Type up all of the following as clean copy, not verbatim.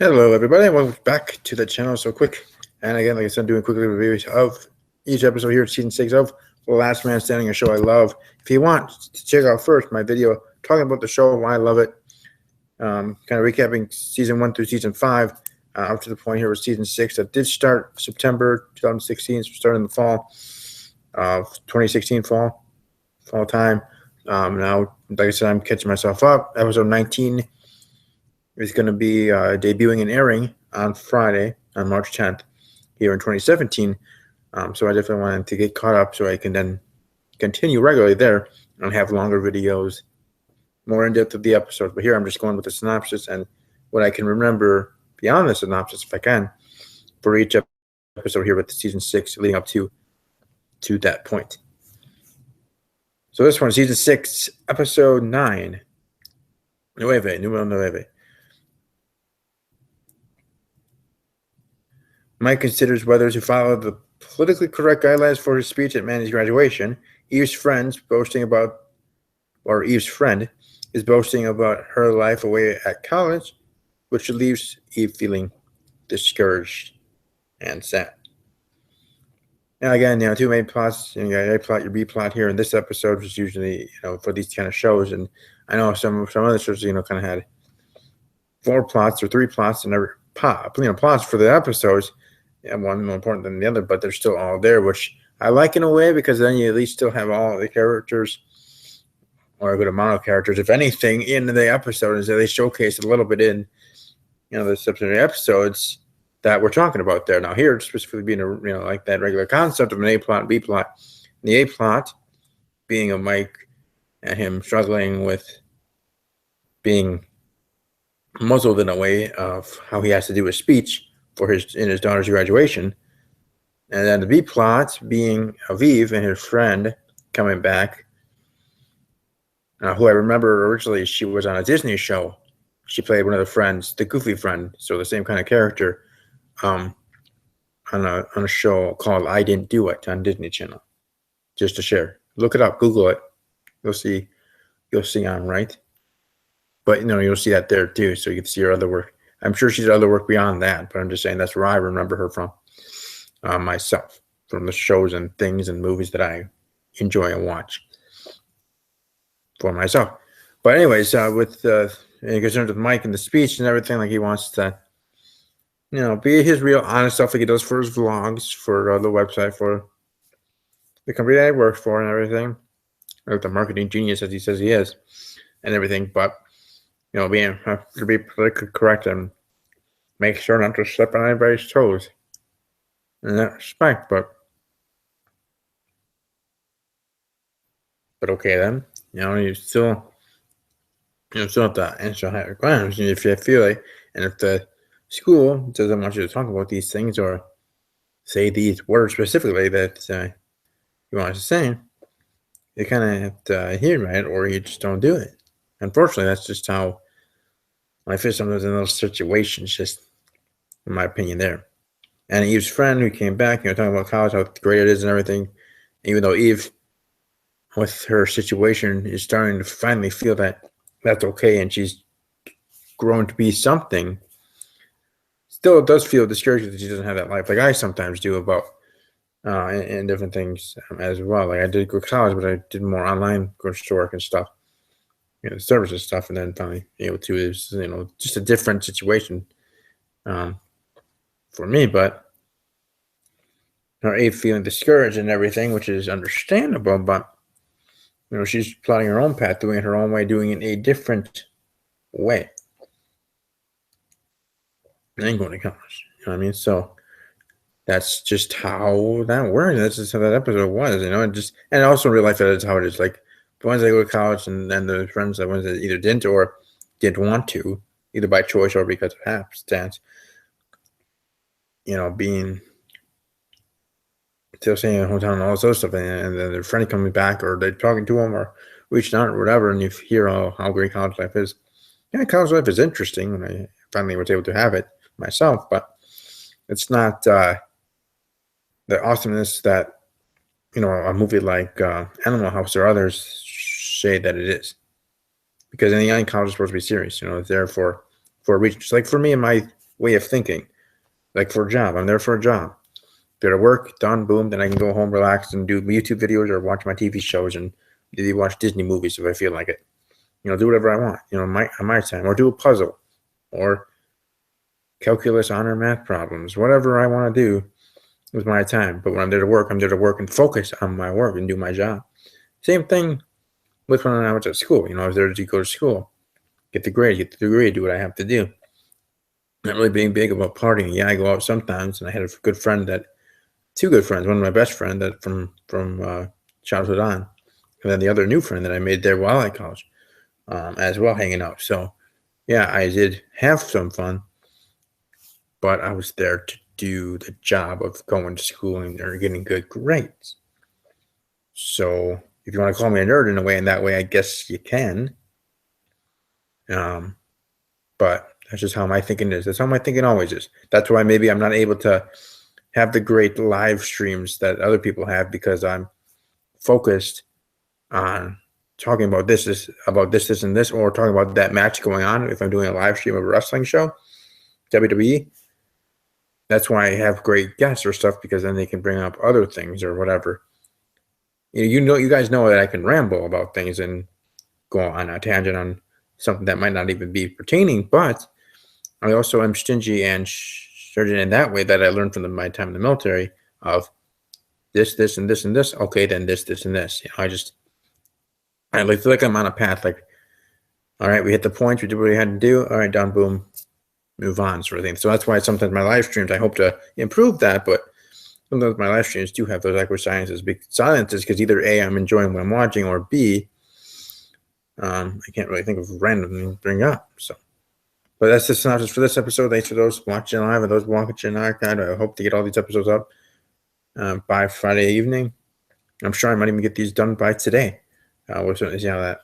Hello, everybody, and welcome back to the channel. So quick, and again, like I said, doing quick reviews of each episode here, season 6 of Last Man Standing, a show I love. If you want to check out first my video talking about the show, why I love it, kind of recapping season 1 through season 5, up to the point here with season 6 that did start September 2016, so starting in the fall of 2016 fall time. Now, like I said, I'm catching myself up. Episode 19 is going to be debuting and airing on Friday, on March 10th, here in 2017. So I definitely wanted to get caught up so I can then continue regularly there and have longer videos, more in depth of the episodes. But here I'm just going with the synopsis and what I can remember beyond the synopsis, if I can, for each episode here with the season 6 leading up to that point. So this one, season 6, episode 9, Numero 9. Mike considers whether to follow the politically correct guidelines for his speech at Manny's graduation. Eve's friend is boasting about her life away at college, which leaves Eve feeling discouraged and sad. Now again, two main plots. You got A plot, your B plot here in this episode, which is usually for these kind of shows. And I know some other shows kind of had 4 plots or 3 plots and plots for the episodes. Yeah, one more important than the other, but they're still all there, which I like in a way because then you at least still have all the characters or a good amount of characters, if anything, in the episode, is that they showcase a little bit in the subsequent episodes that we're talking about there. Now here, specifically being like that regular concept of an A plot and B plot. The A plot being a Mike and him struggling with being muzzled in a way of how he has to do his speech in his daughter's graduation, and then the B plot being Aviv and his friend coming back, who I remember originally she was on a Disney show. She played one of the friends, the goofy friend, so the same kind of character, on a show called I Didn't Do It on Disney Channel. Just to share, look it up, Google it, you'll see on right. But you'll see that there too, so you can see her other work. I'm sure she's other work beyond that, but I'm just saying that's where I remember her from, myself, from the shows and things and movies that I enjoy and watch for myself. But anyways, with in concerns with Mike and the speech and everything, like he wants to, be his real honest self, like he does for his vlogs, for the website, for the company that he works for and everything, like the marketing genius as he says he is, and everything. But being to be politically correct and make sure not to step on anybody's toes in that respect. But okay then, you still have to answer high requirements if you feel like, and if the school doesn't want you to talk about these things or say these words specifically that you want to say, you kind of have to hear it, or you just don't do it. Unfortunately, that's just how life is sometimes in those situations, just in my opinion there. And Eve's friend who came back, talking about college, how great it is and everything, even though Eve, with her situation, is starting to finally feel that that's okay and she's grown to be something, still does feel discouraged that she doesn't have that life like I sometimes do about and different things as well. Like I did go to college, but I did more online grocery work and stuff, services stuff, and then finally able to is just a different situation for me. But Eve feeling discouraged and everything, which is understandable, but she's plotting her own path, doing it her own way, doing it a different way. I ain't going to college. You know what I mean? So that's just how that works. That's just how that episode was, and also in real life, that is how it is. Like the ones that go to college and then the friends, the ones that either didn't or didn't want to, either by choice or because of happenstance, being still staying in a hotel and all this other stuff, and then their friend coming back, or they're talking to them or reaching out or whatever, and you hear how great college life is. Yeah, college life is interesting when I finally was able to have it myself, but it's not the awesomeness that a movie like Animal House or others say that it is. Because in the end, college is supposed to be serious. It's there for a reason. Just like for me and my way of thinking. Like for a job, I'm there for a job. Go to work, done, boom. Then I can go home, relax, and do YouTube videos or watch my TV shows and maybe watch Disney movies if I feel like it. Do whatever I want. On my time, or do a puzzle, or calculus, honor, math problems, whatever I want to do with my time. But when I'm there to work and focus on my work and do my job. Same thing with when I was at school. I was there to go to school, get the grade, get the degree, do what I have to do. Not really being big about partying. Yeah, I go out sometimes, and I had a good friend two good friends. One of my best friend that from childhood on, and then the other new friend that I made there while at college, as well, hanging out. So, yeah, I did have some fun, but I was there to do the job of going to school and getting good grades. So, if you want to call me a nerd in that way, I guess you can. But that's just how my thinking is. That's how my thinking always is. That's why maybe I'm not able to have the great live streams that other people have, because I'm focused on talking about this, and this, or talking about that match going on. If I'm doing a live stream of a wrestling show, WWE, that's why I have great guests or stuff, because then they can bring up other things or whatever. You guys know that I can ramble about things and go on a tangent on something that might not even be pertaining, but I also am stingy and certain in that way that I learned from my time in the military of this, and this, and this. Okay, then this, and this. I feel like I'm on a path. Like, all right, we hit the point. We did what we had to do. All right, done, boom, move on, sort of thing. So that's why sometimes my live streams, I hope to improve that, but sometimes my live streams do have those awkward silences because either A, I'm enjoying what I'm watching, or B, I can't really think of randomly bring up. So, but that's the synopsis for this episode. Thanks for those watching live and those watching archive. I hope to get all these episodes up by Friday evening. I'm sure I might even get these done by today. We'll certainly see how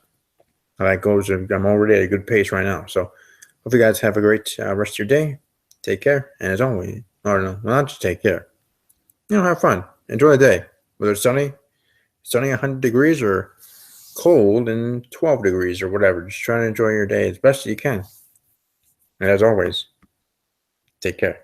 that goes. I'm already at a good pace right now. So hope you guys have a great rest of your day. Take care. And as always, not just take care. Have fun. Enjoy the day. Whether it's sunny 100 degrees, or cold and 12 degrees or whatever. Just try to enjoy your day as best as you can. And as always, take care.